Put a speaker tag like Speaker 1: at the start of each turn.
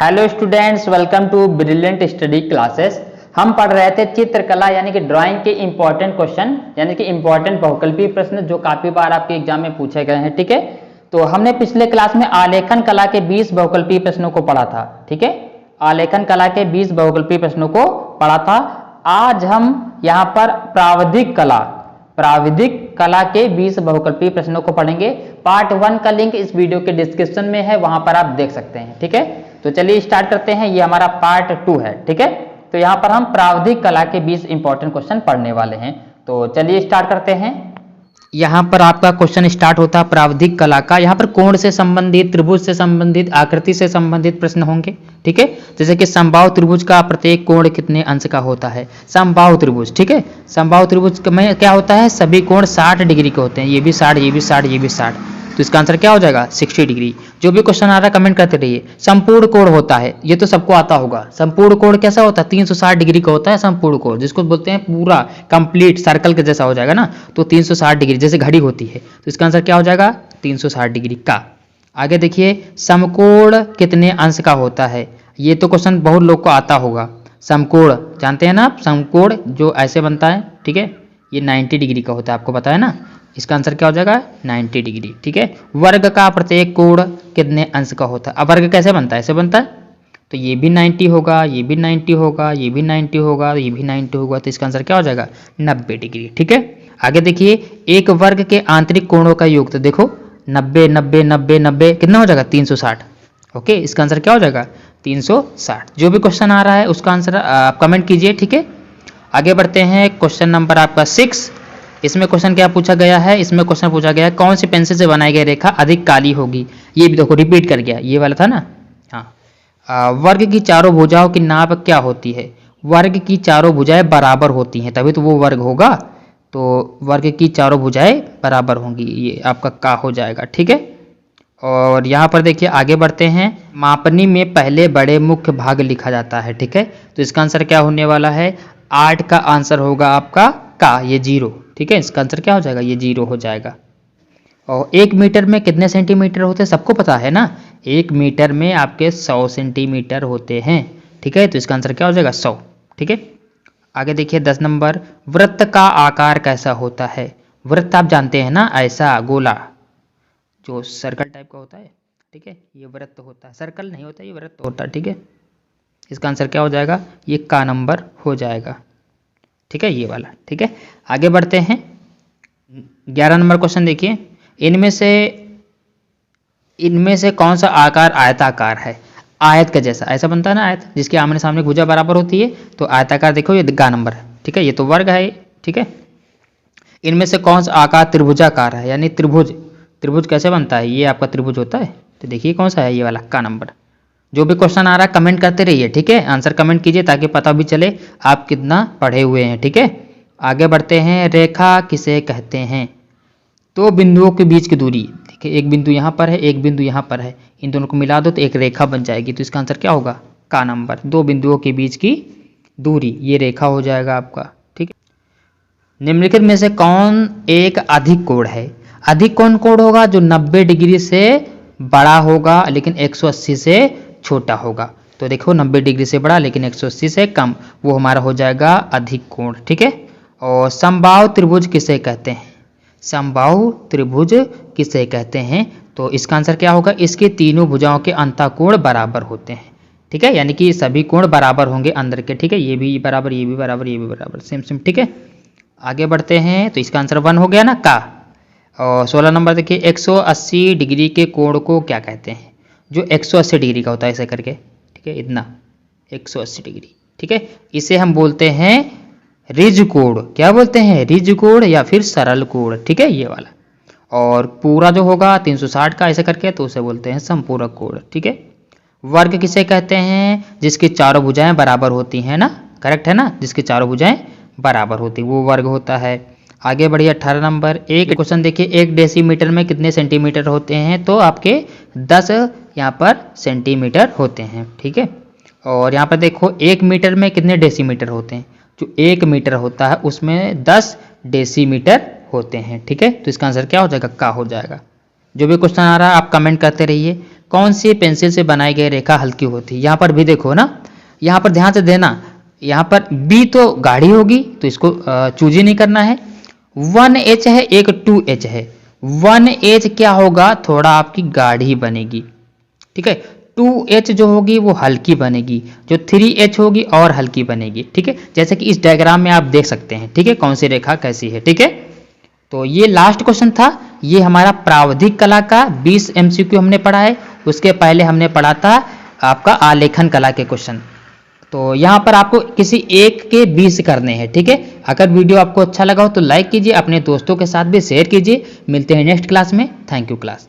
Speaker 1: Hello students, welcome to Brilliant Study Classes. हम पढ़ रहे थे चित्रकला यानी कि ड्राइंग के इंपॉर्टेंट क्वेश्चन यानी कि इंपॉर्टेंट बहुकल्पीय प्रश्न जो काफी बार आपके एग्जाम में पूछे गए हैं। ठीक है, तो हमने पिछले क्लास में आलेखन कला के 20 बहुकल्पीय प्रश्नों को पढ़ा था। ठीक है, आलेखन कला के 20 बहुकल्पीय प्रश्नों को पढ़ा था। आज हम यहाँ पर प्राविधिक कला के 20 बहुकल्पीय प्रश्नों को पढ़ेंगे। पार्ट 1 का लिंक इस वीडियो के डिस्क्रिप्शन में है, वहां पर आप देख सकते हैं। ठीक है, तो चलिए स्टार्ट करते हैं। ये हमारा पार्ट 2 है। ठीक है, तो यहाँ पर हम प्राविधिक कला के 20 इंपॉर्टेंट क्वेश्चन पढ़ने वाले हैं। तो चलिए स्टार्ट करते हैं। यहाँ पर आपका क्वेश्चन स्टार्ट होता है प्राविधिक कला का। यहाँ पर कोण से संबंधित, त्रिभुज से संबंधित, आकृति से संबंधित प्रश्न होंगे। ठीक है, जैसे कि समबाहु त्रिभुज का प्रत्येक कोण कितने अंश का होता है। समबाहु त्रिभुज, ठीक है, समबाहु त्रिभुज में क्या होता है, सभी कोण 60 डिग्री के होते हैं। ये भी 60, ये भी 60, ये भी 60, तो इसका आंसर क्या हो जाएगा 60 डिग्री। जो भी क्वेश्चन आ रहा है कमेंट करते रहिए। संपूर्ण कोण होता है, ये तो सबको आता होगा। संपूर्ण कोण कैसा होता है, 360 डिग्री का होता है संपूर्ण कोण, जिसको बोलते हैं पूरा कंप्लीट सर्कल के जैसा हो जाएगा ना, तो 360 डिग्री जैसे घड़ी होती है। तो इसका आंसर क्या हो जाएगा 360 डिग्री का। आगे देखिए, समकोण कितने अंश का होता है। ये तो क्वेश्चन बहुत लोग को आता होगा। समकोण जानते हैं ना आप, समकोण जो ऐसे बनता है, ठीक है, ये 90 डिग्री का होता है, आपको पता है ना। इसका आंसर क्या हो जाएगा 90 डिग्री। ठीक है, वर्ग का प्रत्येक कोण कितने अंश का होता है। अब वर्ग कैसे बनता है, ऐसे बनता है, तो ये भी 90 होगा, ये भी 90 होगा, ये भी 90 होगा, ये भी 90 होगा, तो इसका आंसर क्या हो जाएगा 90 डिग्री। ठीक है, आगे देखिए, एक वर्ग के आंतरिक कोणों का योग, तो देखो 90 90 90 90 कितना हो जाएगा 360। ओके, इसका आंसर क्या हो जाएगा 360। जो भी क्वेश्चन आ रहा है उसका आंसर आप कमेंट कीजिए। ठीक है, आगे बढ़ते हैं। क्वेश्चन नंबर आपका 6। इसमें क्वेश्चन क्या पूछा गया है, इसमें क्वेश्चन पूछा गया है कौन सी पेंसिल से बनाई गई रेखा अधिक काली होगी। ये भी देखो रिपीट कर गया, ये वाला था ना। हाँ, वर्ग की चारों भुजाओं की नाप क्या होती है। वर्ग की चारों भुजाएं बराबर होती हैं, तभी तो वो वर्ग होगा। तो वर्ग की चारों भुजाएं बराबर होंगी, ये आपका का हो जाएगा। ठीक है, और यहाँ पर देखिए आगे बढ़ते हैं। मापनी में पहले बड़े मुख्य भाग लिखा जाता है। ठीक है, तो इसका आंसर क्या होने वाला है 8 का आंसर होगा आपका का, ये 0। ठीक है, इसका आंसर क्या हो जाएगा, ये 0 हो जाएगा। और 1 मीटर में कितने सेंटीमीटर होते हैं, सबको पता है ना। 1 मीटर में आपके 100 सेंटीमीटर होते हैं। ठीक है, तो इसका आंसर क्या हो जाएगा 100। ठीक है, आगे देखिए 10 नंबर। वृत्त का आकार कैसा होता है। वृत्त आप जानते हैं ना, ऐसा गोला जो सर्कल टाइप का होता है। ठीक है, ये वृत्त होता है, सर्कल नहीं होता, ये वृत्त होता है। ठीक है, इसका आंसर क्या हो जाएगा, ये का नंबर हो जाएगा। ठीक है, ये वाला। ठीक है, आगे बढ़ते हैं। 11 नंबर क्वेश्चन देखिए, इनमें से कौन सा आकार आयताकार है। आयत का जैसा, ऐसा बनता है ना आयत, जिसके आमने सामने भुजा बराबर होती है, तो आयताकार देखो ये गा नंबर है। ठीक है, ये तो वर्ग है। ठीक है, इनमें से कौन सा आकार त्रिभुजाकार है, यानी त्रिभुज। त्रिभुज कैसे बनता है, ये आपका त्रिभुज होता है, तो देखिए कौन सा है, ये वाला का नंबर। जो भी क्वेश्चन आ रहा है कमेंट करते रहिए। ठीक है, आंसर कमेंट कीजिए ताकि पता भी चले आप कितना पढ़े हुए हैं। ठीक है, आगे बढ़ते हैं। रेखा किसे कहते हैं। दो बिंदुओं के बीच की दूरी, देखिए एक बिंदु यहाँ पर है, एक बिंदु यहाँ पर है, इन दोनों को मिला दो तो एक रेखा बन जाएगी, तो इसका आंसर क्या होगा का नंबर। दो बिंदुओं के बीच की दूरी, ये रेखा हो जाएगा आपका। ठीक है, निम्नलिखित में से कौन एक अधिक कोण है। अधिक कौन कोण होगा, जो 90 डिग्री से बड़ा होगा लेकिन 180 से छोटा होगा। तो देखो 90 डिग्री से बड़ा लेकिन 180 से कम, वो हमारा हो जाएगा अधिक कोण। ठीक है, और समबाहु त्रिभुज किसे कहते हैं। समबाहु त्रिभुज किसे कहते हैं, तो इसका आंसर क्या होगा, इसके तीनों भुजाओं के अंतःकोण बराबर होते हैं। ठीक है, यानी कि सभी कोण बराबर होंगे अंदर के। ठीक है, ये भी बराबर, ये भी बराबर, ये भी बराबर, सेम सेम। ठीक है, आगे बढ़ते हैं। तो इसका आंसर 1 हो गया ना का। और 16 नंबर देखिए, 180 डिग्री के कोण को क्या कहते हैं, जो 180 डिग्री का होता है ऐसे करके। ठीक है, इतना 180 डिग्री। ठीक है, इसे हम बोलते हैं रिज कोण। क्या बोलते हैं, रिज कोण या फिर सरल कोण। ठीक है, ये वाला। और पूरा जो होगा 360 का ऐसे करके, तो उसे बोलते हैं संपूरक कोण। ठीक है, वर्ग किसे कहते हैं, जिसकी चारों भुजाएं बराबर होती हैं ना, करेक्ट है ना, जिसकी चारों भुजाएं बराबर होती, वो वर्ग होता है। आगे बढ़िए 18 नंबर। एक क्वेश्चन देखिए, 1 डेसीमीटर में कितने सेंटीमीटर होते हैं, तो आपके 10 यहाँ पर सेंटीमीटर होते हैं। ठीक है, और यहाँ पर देखो 1 मीटर में कितने डेसीमीटर होते हैं, जो 1 मीटर होता है उसमें 10 डेसीमीटर होते हैं। ठीक है, तो इसका आंसर क्या हो जाएगा का हो जाएगा। जो भी क्वेश्चन आ रहा है आप कमेंट करते रहिए। कौन सी पेंसिल से बनाई गई रेखा हल्की होती है। यहाँ पर भी देखो ना, यहाँ पर ध्यान से देना, यहाँ पर बी तो गाढ़ी होगी तो इसको चूज ही नहीं करना है। 1H है, एक 2H है। 1H क्या होगा, थोड़ा आपकी गाढ़ी बनेगी, ठीक है। 2H जो होगी वो हल्की बनेगी, जो 3H होगी और हल्की बनेगी, ठीक है। जैसे कि इस डायग्राम में आप देख सकते हैं, ठीक है, कौन सी रेखा कैसी है, ठीक है। तो ये लास्ट क्वेश्चन था, ये हमारा प्रावधिक कला का 20 MCQ हमने पढ़ा है। उसके पहले हमने पढ़ा था आपका आलेखन कला के क्वेश्चन। तो यहाँ पर आपको किसी एक के 20 करने हैं, ठीक है। अगर वीडियो आपको अच्छा लगा हो तो लाइक कीजिए, अपने दोस्तों के साथ भी शेयर कीजिए। मिलते हैं नेक्स्ट क्लास में। Thank you class.